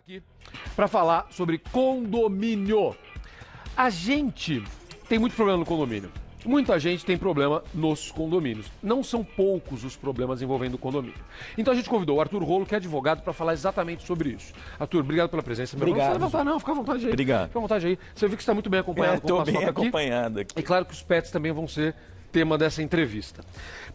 Aqui para falar sobre condomínio. A gente tem muito problema no condomínio. Muita gente tem problema nos condomínios. Não são poucos os problemas envolvendo o condomínio. Então a gente convidou o Arthur Rolo, que é advogado, para falar exatamente sobre isso. Arthur, obrigado pela presença. Obrigado. Não levantar, não, fica à vontade aí. Obrigado. Fica à vontade aí. Você viu que está muito bem acompanhado. Estou bem acompanhado aqui. E claro que os pets também vão ser tema dessa entrevista.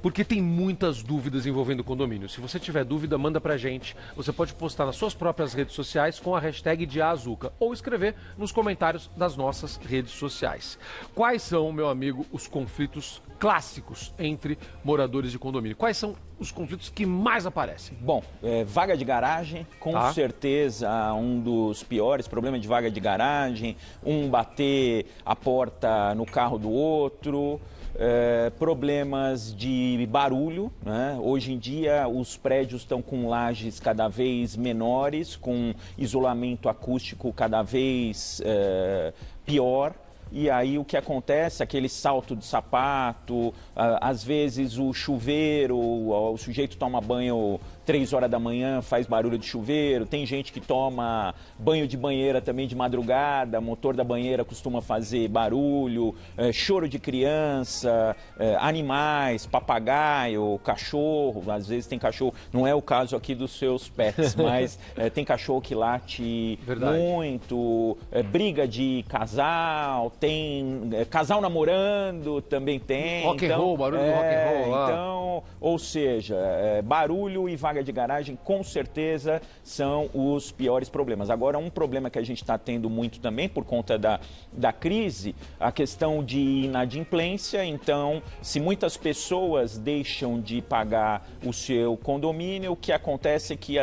Porque tem muitas dúvidas envolvendo o condomínio. Se você tiver dúvida, manda pra gente. Você pode postar nas suas próprias redes sociais com a hashtag #DiaAzuca ou escrever nos comentários das nossas redes sociais. Quais são, meu amigo, os conflitos clássicos entre moradores de condomínio? Quais são os conflitos que mais aparecem? Bom, vaga de garagem, com certeza um dos piores, problema de vaga de garagem, um bater a porta no carro do outro. Problemas de barulho, né? Hoje em dia os prédios estão com lajes cada vez menores, com isolamento acústico cada vez pior. E aí o que acontece, aquele salto de sapato, às vezes o chuveiro, o sujeito toma banho 3 horas da manhã, faz barulho de chuveiro, tem gente que toma banho de banheira também de madrugada, motor da banheira costuma fazer barulho, choro de criança, animais, papagaio, cachorro, às vezes tem cachorro, não é o caso aqui dos seus pets, mas tem cachorro que late muito, briga de casal, tem casal namorando, também tem. Rock and roll, barulho do rock and roll lá. Então, ou seja, barulho e vaga de garagem com certeza são os piores problemas. Agora, um problema que a gente está tendo muito também por conta da crise, a questão de inadimplência. Então, se muitas pessoas deixam de pagar o seu condomínio, o que acontece é que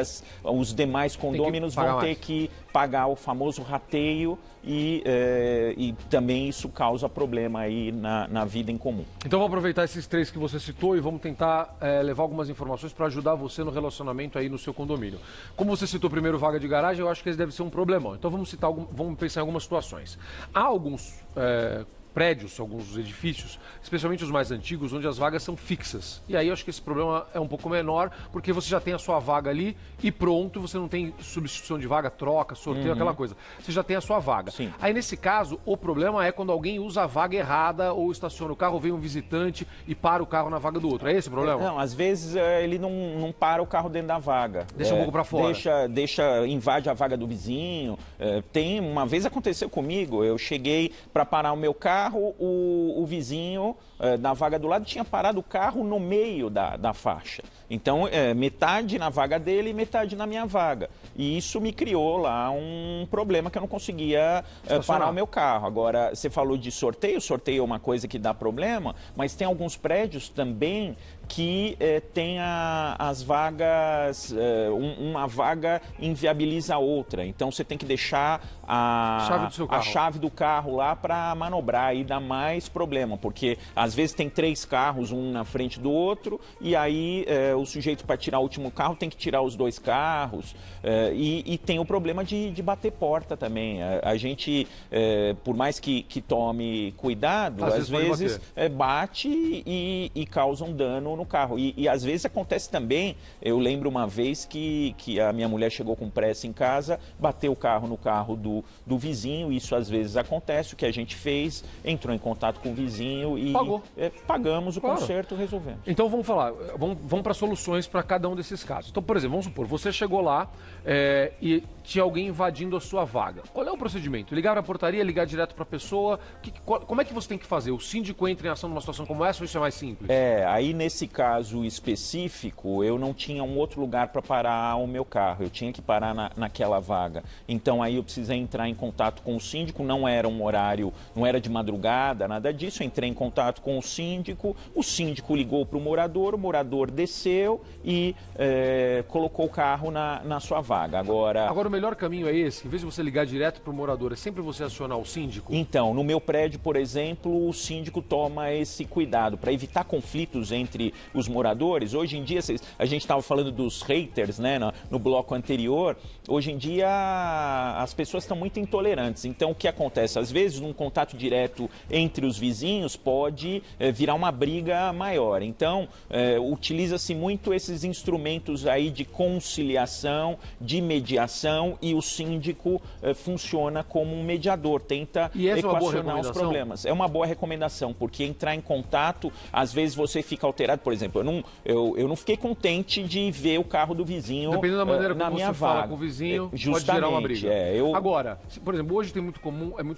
os demais condôminos vão ter que pagar o famoso rateio e também isso causa problema aí na vida em comum. Então vou aproveitar esses 3 que você citou e vamos tentar levar algumas informações para ajudar você no relacionamento aí no seu condomínio. Como você citou primeiro vaga de garagem, eu acho que esse deve ser um problemão. Então vamos pensar em algumas situações. Há alguns prédios, alguns edifícios, especialmente os mais antigos, onde as vagas são fixas. E aí eu acho que esse problema é um pouco menor, porque você já tem a sua vaga ali e pronto, você não tem substituição de vaga, troca, sorteio, aquela coisa. Você já tem a sua vaga. Sim. Aí nesse caso, o problema é quando alguém usa a vaga errada ou estaciona o carro, ou vem um visitante e para o carro na vaga do outro. É esse o problema? Não, às vezes ele não para o carro dentro da vaga. Deixa um pouco para fora. Invade a vaga do vizinho. Uma vez aconteceu comigo, eu cheguei para parar o meu carro, o vizinho na vaga do lado tinha parado o carro no meio da faixa. Então, metade na vaga dele e metade na minha vaga. E isso me criou lá um problema que eu não conseguia parar o meu carro. Agora, você falou de sorteio é uma coisa que dá problema, mas tem alguns prédios também que tem as vagas, uma vaga inviabiliza a outra. Então, você tem que deixar a chave do carro lá para manobrar e dá mais problema, porque às vezes tem 3 carros, um na frente do outro, e aí o sujeito para tirar o último carro tem que tirar os 2 carros, e tem o problema de bater porta também. A gente, por mais que tome cuidado, às vezes bate e causa um dano no carro. E às vezes acontece também, eu lembro uma vez que a minha mulher chegou com pressa em casa, bateu o carro no carro do vizinho, isso às vezes acontece, o que a gente fez, entrou em contato com o vizinho e pagamos o conserto, resolvemos. Então vamos falar, vamos para soluções para cada um desses casos. Então, por exemplo, vamos supor, você chegou lá e tinha alguém invadindo a sua vaga. Qual é o procedimento? Ligar a portaria, ligar direto para a pessoa? Como é que você tem que fazer? O síndico entra em ação numa situação como essa ou isso é mais simples? Aí nesse caso específico, eu não tinha um outro lugar para parar o meu carro, eu tinha que parar naquela vaga. Então aí eu precisei entrar em contato com o síndico, não era um horário, não era de madrugada, nada disso, eu entrei em contato com o síndico ligou para o morador desceu e colocou o carro na sua vaga. Agora o melhor caminho é esse? Em vez de você ligar direto para o morador, é sempre você acionar o síndico? Então, no meu prédio, por exemplo, o síndico toma esse cuidado para evitar conflitos entre os moradores. Hoje em dia, a gente estava falando dos haters, né, no bloco anterior. Hoje em dia, as pessoas estão muito intolerantes. Então, o que acontece? Às vezes, num contato direto entre os vizinhos, pode virar uma briga maior. Então, utiliza-se muito esses instrumentos aí de conciliação, de mediação, reunião e o síndico funciona como um mediador, tenta equacionar os problemas. É uma boa recomendação, porque entrar em contato, às vezes você fica alterado. Por exemplo, eu não fiquei contente de ver o carro do vizinho dependendo da maneira na como minha você fala vaga. com o vizinho, Justamente, pode gerar uma briga. Eu... Agora, por exemplo, hoje é muito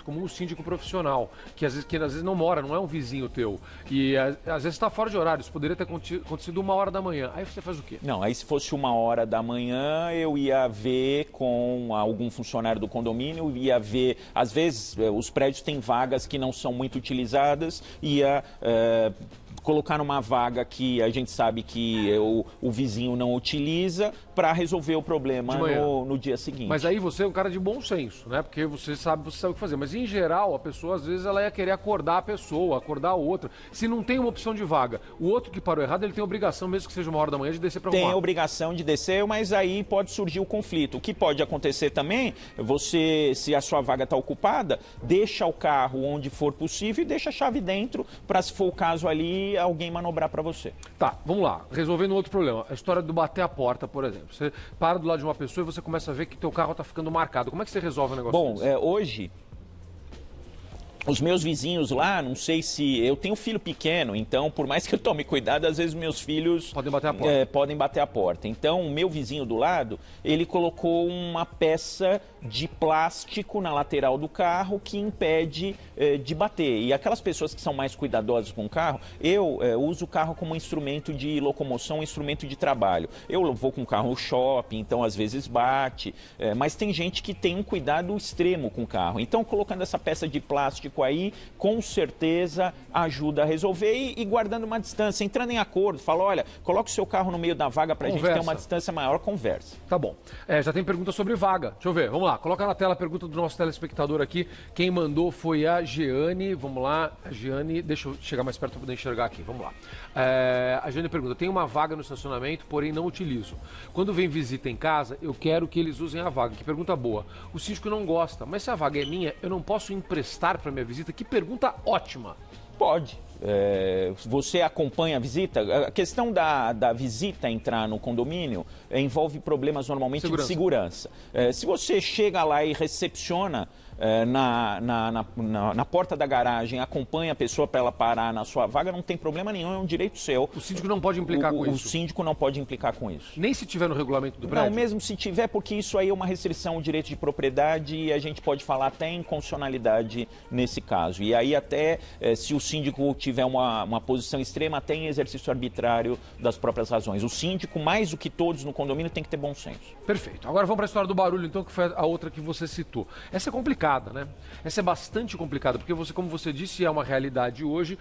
comum o síndico profissional, que às vezes não mora, não é um vizinho teu. E às vezes está fora de horário, isso poderia ter acontecido 1h da manhã. Aí você faz o quê? Não, aí se fosse 1h da manhã, eu ia ver com algum funcionário do condomínio, ia ver, às vezes os prédios têm vagas que não são muito utilizadas, ia colocar numa vaga que a gente sabe que o vizinho não utiliza para resolver o problema no dia seguinte. Mas aí você é um cara de bom senso, né? Porque você sabe o que fazer. Mas em geral, a pessoa às vezes ela ia querer acordar a pessoa, acordar a outra. Se não tem uma opção de vaga, o outro que parou errado, ele tem obrigação, mesmo que seja 1h da manhã, de descer para arrumar. Tem a obrigação de descer, mas aí pode surgir o conflito. O que pode acontecer também, se a sua vaga está ocupada, deixa o carro onde for possível e deixa a chave dentro para, se for o caso ali, alguém manobrar para você. Tá, vamos lá. Resolvendo outro problema. A história do bater a porta, por exemplo. Você para do lado de uma pessoa e você começa a ver que teu carro está ficando marcado. Como é que você resolve o negócio desse? Hoje, os meus vizinhos lá, não sei se... Eu tenho filho pequeno, então, por mais que eu tome cuidado, às vezes meus filhos... Podem bater a porta. Então, o meu vizinho do lado, ele colocou uma peça de plástico na lateral do carro que impede de bater. E aquelas pessoas que são mais cuidadosas com o carro, eu uso o carro como instrumento de locomoção, instrumento de trabalho. Eu vou com o carro no shopping, então às vezes bate, mas tem gente que tem um cuidado extremo com o carro. Então, colocando essa peça de plástico aí, com certeza ajuda a resolver e guardando uma distância, entrando em acordo, fala, olha, coloca o seu carro no meio da vaga pra gente ter uma distância maior, conversa. Tá bom. Já tem pergunta sobre vaga. Deixa eu ver, vamos lá. Coloca na tela a pergunta do nosso telespectador aqui. Quem mandou foi a Jeane. Vamos lá. A Jeane, deixa eu chegar mais perto para poder enxergar aqui. Vamos lá. A Jeane pergunta, tem uma vaga no estacionamento, porém não utilizo. Quando vem visita em casa, eu quero que eles usem a vaga. Que pergunta boa. O síndico não gosta, mas se a vaga é minha, eu não posso emprestar para minha visita? Que pergunta ótima. Pode. Você acompanha a visita? A questão da visita entrar no condomínio envolve problemas normalmente de segurança. Se você chega lá e recepciona na porta da garagem, acompanha a pessoa para ela parar na sua vaga, não tem problema nenhum, é um direito seu. O síndico não pode implicar com isso? O síndico não pode implicar com isso. Nem se tiver no regulamento do prédio? Não, mesmo se tiver, porque isso aí é uma restrição ao direito de propriedade e a gente pode falar até em inconstitucionalidade nesse caso. E aí até, se o síndico tiver uma posição extrema, até em exercício arbitrário das próprias razões. O síndico, mais do que todos no condomínio, tem que ter bom senso. Perfeito. Agora vamos para a história do barulho, então, que foi a outra que você citou. Essa é complicada, né? Essa é bastante complicada, porque você, como você disse, é uma realidade hoje,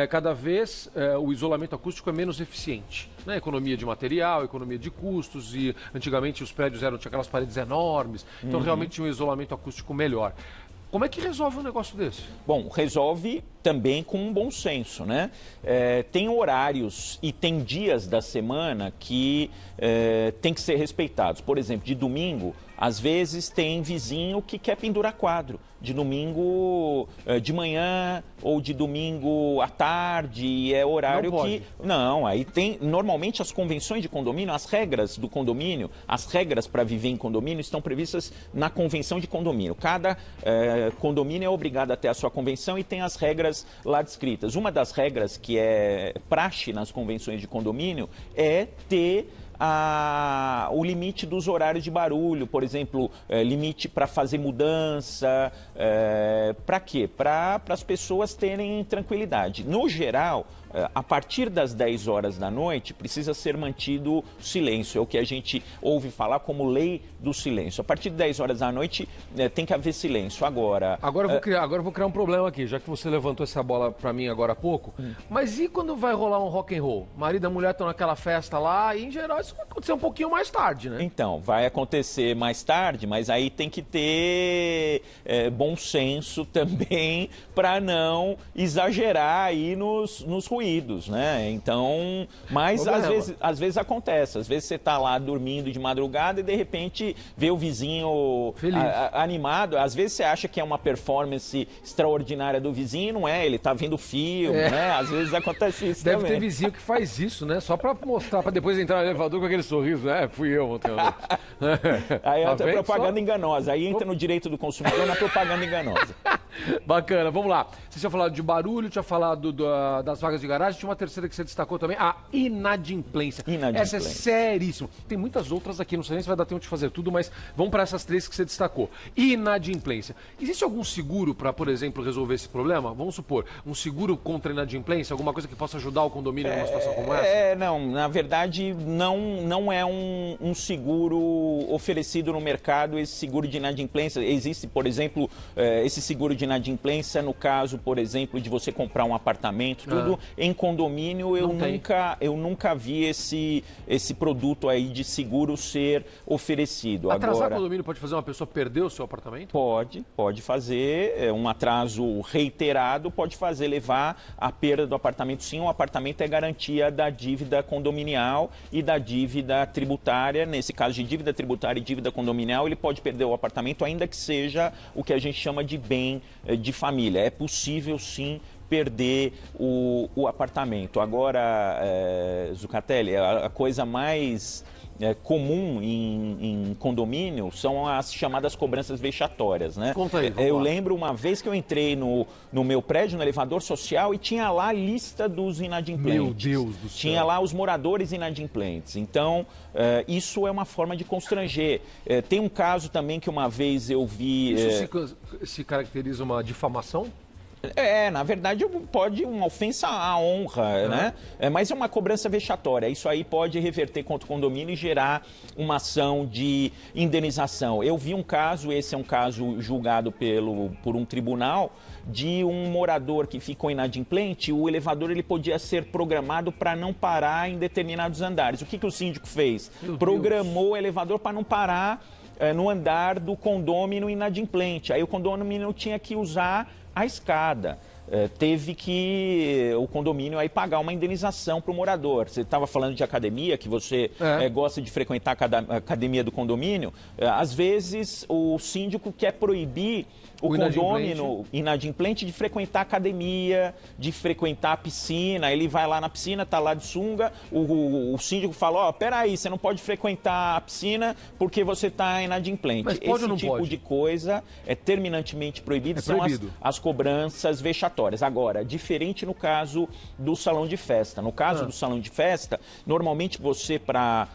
cada vez o isolamento acústico é menos eficiente. Né? Economia de material, economia de custos, e antigamente os prédios tinham aquelas paredes enormes, então realmente tinha um isolamento acústico melhor. Como é que resolve um negócio desse? Bom, resolve também com um bom senso, né? Tem horários e tem dias da semana que tem que ser respeitados. Por exemplo, de domingo, às vezes tem vizinho que quer pendurar quadro. De domingo de manhã ou de domingo à tarde, é horário que... Não, aí tem... Normalmente as convenções de condomínio, as regras do condomínio, as regras para viver em condomínio estão previstas na convenção de condomínio. Cada condomínio é obrigado a ter a sua convenção e tem as regras lá descritas. Uma das regras que é praxe nas convenções de condomínio é ter o limite dos horários de barulho, por exemplo, limite para fazer mudança, para quê? Para as pessoas terem tranquilidade. No geral, a partir das 10 horas da noite, precisa ser mantido silêncio, é o que a gente ouve falar como lei do silêncio. A partir de 10 horas da noite, tem que haver silêncio. Agora eu vou criar um problema aqui, já que você levantou essa bola para mim agora há pouco. Mas e quando vai rolar um rock and roll? Marido e mulher estão naquela festa lá, e em geral isso vai acontecer um pouquinho mais tarde, né? Então, vai acontecer mais tarde, mas aí tem que ter bom senso também para não exagerar aí nos ruídos. construídos, né? Então, mas às vezes acontece, às vezes você está lá dormindo de madrugada e de repente vê o vizinho animado, às vezes você acha que é uma performance extraordinária do vizinho, não é, ele está vendo filme, né? Às vezes acontece isso Deve também. ter vizinho que faz isso, né? Só para mostrar, para depois entrar no elevador com aquele sorriso, né? Fui eu ontem. Aí é outra propaganda enganosa, aí entra no direito do consumidor na propaganda enganosa. Bacana, vamos lá. Você tinha falado de barulho, tinha falado das vagas de garagem, tinha uma terceira que você destacou também, a inadimplência. Essa é seríssima. Tem muitas outras aqui, não sei nem se vai dar tempo de fazer tudo, mas vamos para essas três que você destacou. Inadimplência. Existe algum seguro para, por exemplo, resolver esse problema? Vamos supor, um seguro contra inadimplência, alguma coisa que possa ajudar o condomínio numa situação como essa? Não, na verdade não é um seguro oferecido no mercado, esse seguro de inadimplência. Existe, por exemplo, esse seguro de inadimplência no caso, por exemplo, de você comprar um apartamento, tudo em condomínio. Eu nunca vi esse produto aí de seguro ser oferecido. Atrasar Agora, condomínio pode fazer uma pessoa perder o seu apartamento? Pode fazer. Um atraso reiterado pode fazer levar à perda do apartamento. Sim, o apartamento é garantia da dívida condominial e da dívida tributária. Nesse caso de dívida tributária e dívida condominial, ele pode perder o apartamento, ainda que seja o que a gente chama de bem de família. É possível, sim, perder o apartamento. Agora, Zucatelli, a coisa mais comum em condomínio são as chamadas cobranças vexatórias, né? Conta aí, eu lembro uma vez que eu entrei no meu prédio, no elevador social, e tinha lá a lista dos inadimplentes. Meu Deus do céu. Tinha lá os moradores inadimplentes. Então, isso é uma forma de constranger. Tem um caso também que uma vez eu vi... Isso se caracteriza uma difamação? Na verdade, pode uma ofensa à honra, né? Mas é uma cobrança vexatória. Isso aí pode reverter contra o condomínio e gerar uma ação de indenização. Eu vi um caso, esse é um caso julgado por um tribunal, de um morador que ficou inadimplente. O elevador ele podia ser programado para não parar em determinados andares. O que o síndico fez? Programou o elevador para não parar no andar do condômino inadimplente. Aí o condômino tinha que usar a escada. Teve que o condomínio aí pagar uma indenização para o morador. Você estava falando de academia, que você gosta de frequentar a academia do condomínio. Às vezes o síndico quer proibir o condômino inadimplente de frequentar a academia, de frequentar a piscina. Ele vai lá na piscina, está lá de sunga, o síndico fala, peraí, você não pode frequentar a piscina porque você está inadimplente. Mas pode ou não tipo pode? de coisa é terminantemente proibido, são as cobranças vexatórias. Agora, diferente no caso do salão de festa. No caso do salão de festa, normalmente você, para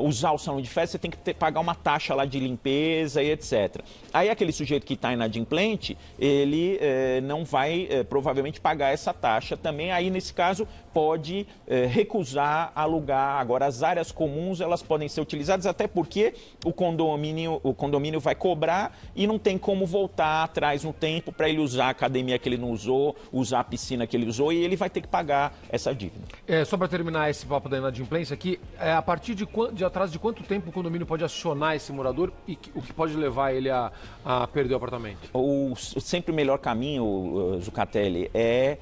usar o salão de festa, você tem que pagar uma taxa lá de limpeza e etc. Aí aquele sujeito que está inadimplente, ele não vai provavelmente pagar essa taxa também. Aí nesse caso pode recusar alugar. Agora as áreas comuns, elas podem ser utilizadas, até porque o condomínio vai cobrar e não tem como voltar atrás no tempo para ele usar a academia que ele não usou, usar a piscina que ele usou, e ele vai ter que pagar essa dívida. Só para terminar esse papo da inadimplência aqui, a partir de atrás de quanto tempo o condomínio pode acionar esse morador e o que pode levar ele a perder o apartamento? Sempre o melhor caminho, Zucatelli, é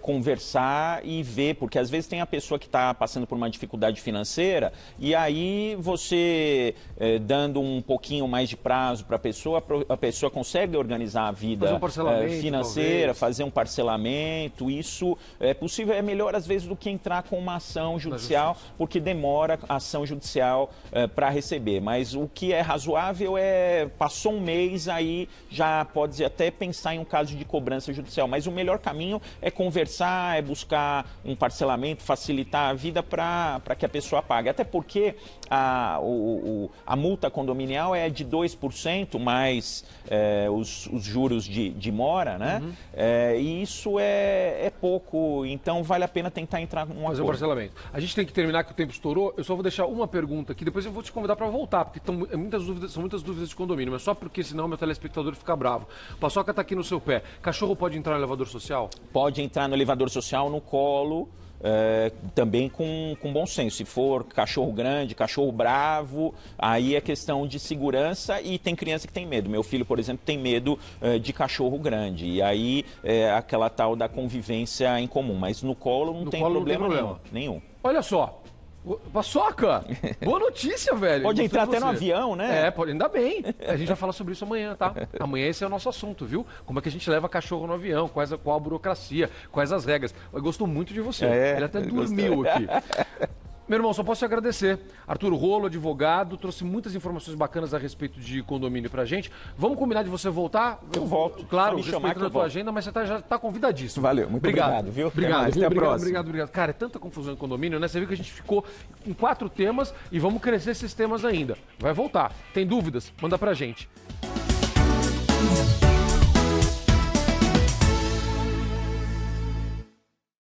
conversar e ver, porque às vezes tem a pessoa que está passando por uma dificuldade financeira e aí você dando um pouquinho mais de prazo para a pessoa consegue organizar a vida financeira, fazer um parcelamento. Isso é possível, é melhor às vezes do que entrar com uma ação judicial, porque demora a ação judicial para receber. Mas o que é razoável passou um mês, aí já pode até pensar em um caso de cobrança judicial. Mas o melhor caminho é conversar, é buscar um parcelamento, facilitar a vida para que a pessoa pague. Até porque a multa condominial é de 2% mais os juros de mora, né? E isso é pouco, então vale a pena tentar entrar num acordo. Fazer um parcelamento. A gente tem que terminar, que o tempo estourou. Eu só vou deixar uma pergunta aqui, depois eu vou te convidar para voltar, porque são muitas dúvidas de condomínio, mas só porque senão meu telespectador fica bravo. O Paçoca está aqui no seu pé. Cachorro pode entrar no elevador social? Pode entrar no elevador social no colo também com bom senso. Se for cachorro grande, cachorro bravo, aí é questão de segurança e tem criança que tem medo. Meu filho, por exemplo, tem medo de cachorro grande. E aí é aquela tal da convivência em comum. Mas no colo não tem problema nenhum. Olha só. Paçoca, boa notícia, velho. Pode entrar até no avião, né? Pode, ainda bem. A gente vai falar sobre isso amanhã, tá? Amanhã esse é o nosso assunto, viu? Como é que a gente leva cachorro no avião, qual a burocracia, quais as regras. Eu gosto muito de você. Ele até dormiu aqui. Meu irmão, só posso te agradecer. Arthur Rolo, advogado, trouxe muitas informações bacanas a respeito de condomínio pra gente. Vamos combinar de você voltar? Eu volto. Claro, respeitando a tua agenda, mas você já tá convidadíssimo. Valeu, muito obrigado, viu? Obrigado, até a próxima. Obrigado. Cara, é tanta confusão em condomínio, né? Você viu que a gente ficou em 4 temas e vamos crescer esses temas ainda. Vai voltar. Tem dúvidas? Manda pra gente.